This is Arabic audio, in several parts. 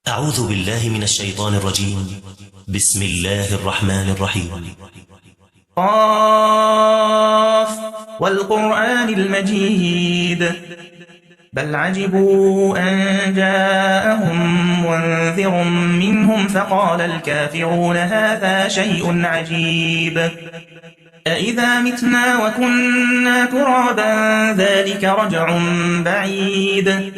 أعوذ بالله من الشيطان الرجيم. بسم الله الرحمن الرحيم. قاف والقرآن المجيد بل عجبوا أن جاءهم منذر منهم فقال الكافرون هذا شيء عجيب أإذا متنا وكنا ترابا ذلك رجع بعيد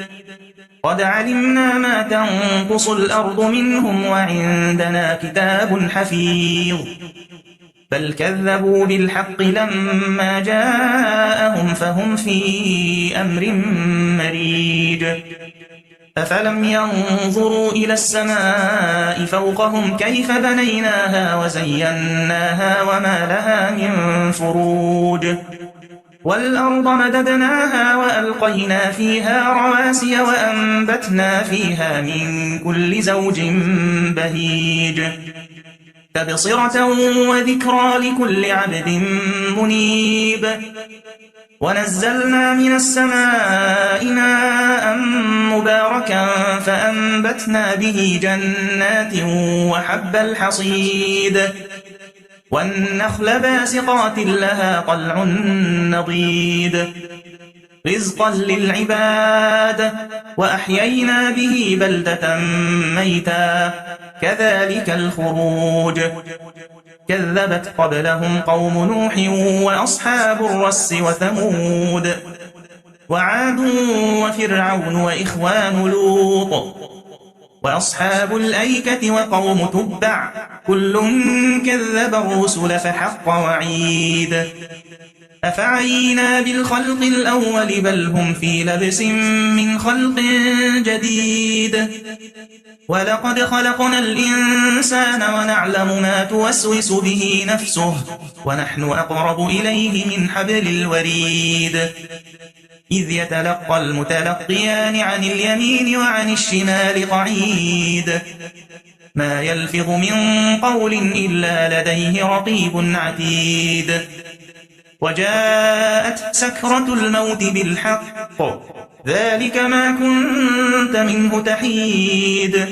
قد علمنا ما تنقص الأرض منهم وعندنا كتاب حفيظ بل كذبوا بالحق لما جاءهم فهم في أمر مريج أفلم ينظروا إلى السماء فوقهم كيف بنيناها وزيناها وما لها من فروج والأرض مددناها وألقينا فيها رواسي وأنبتنا فيها من كل زوج بهيج تبصرة وذكرى لكل عبد منيب ونزلنا من السماء ماء مباركا فأنبتنا به جنات وحب الحصيد والنخل باسقات لها طلع نضيد رزقا للعباد وأحيينا به بلدة ميتا كذلك الخروج كذبت قبلهم قوم نوح وأصحاب الرس وثمود وعاد وفرعون وإخوان لوط وأصحاب الأيكة وقوم تبع كل كذب الرسل فحق وعيد أفعينا بالخلق الأول بل هم في لبس من خلق جديد ولقد خلقنا الإنسان ونعلم ما توسوس به نفسه ونحن أقرب إليه من حبل الوريد إذ يتلقى المتلقيان عن اليمين وعن الشمال قعيد ما يلفظ من قول إلا لديه رقيب عتيد وجاءت سكرة الموت بالحق ذلك ما كنت منه تحيد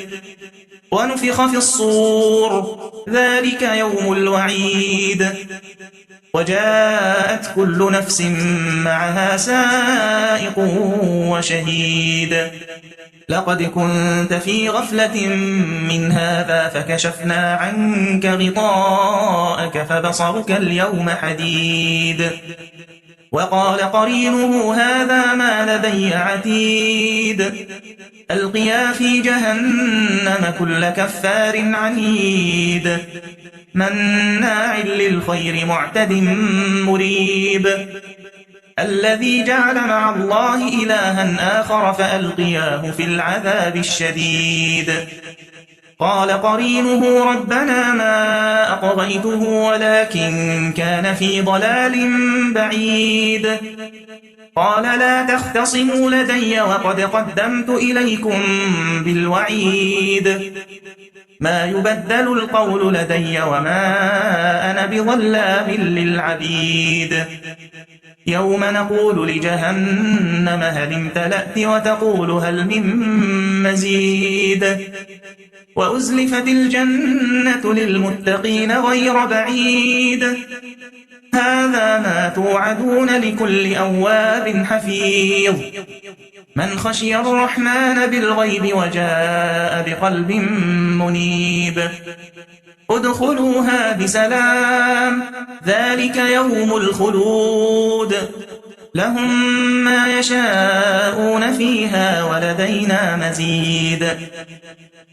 ونفخ في الصور ذلك يوم الوعيد وجاءت كل نفس معها سائق وشهيد لقد كنت في غفلة من هذا فكشفنا عنك غطاءك فبصرك اليوم حديد وقال قرينه هذا ما لدي عتيد ألقيا في جهنم كل كفار عنيد مناع للخير معتد مريب الذي جعل مع الله إلها آخر فألقياه في العذاب الشديد قال قرينه ربنا ما أطغيته ولكن كان في ضلال بعيد قال لا تختصموا لدي وقد قدمت إليكم بالوعيد ما يبدل القول لدي وما أنا بظلام للعبيد يوم نقول لجهنم هل امتلأت وتقول هل من مزيد وأزلفت الجنة للمتقين غير بعيد هذا ما توعدون لكل أواب حفيظ من خشي الرحمن بالغيب وجاء بقلب منيب ادخلوها بسلام ذلك يوم الخلود لهم ما يشاءون فيها ولدينا مزيد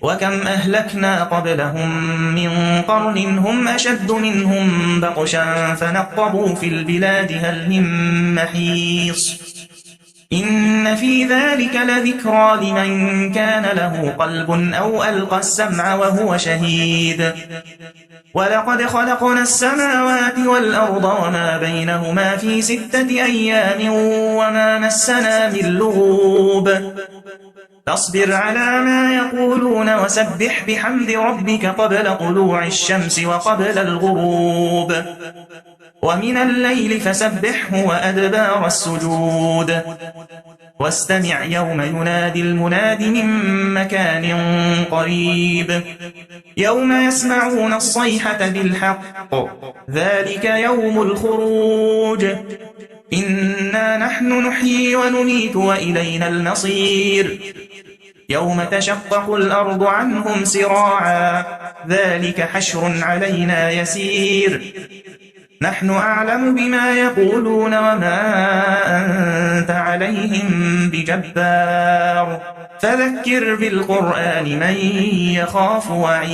وكم أهلكنا قبلهم من قرن هم أشد منهم بطشا فنقبوا في البلاد هل من محيص إن في ذلك لذكرى لمن كان له قلب أو ألقى السمع وهو شهيد ولقد خلقنا السماوات والأرض وما بينهما في 6 أيام وما مسنا من لغوب فاصبر على ما يقولون وسبح بحمد ربك قبل طلوع الشمس وقبل الغروب ومن الليل فسبحه وأدبار السجود واستمع يوم ينادي المناد من مكان قريب يوم يسمعون الصيحة بالحق ذلك يوم الخروج إنا نحن نحيي ونميت وإلينا المصير يوم تشقق الأرض عنهم سراعا ذلك حشر علينا يسير نحن أعلم بما يقولون وما أنت عليهم بجبار فذكر بالقرآن من يخاف وعيد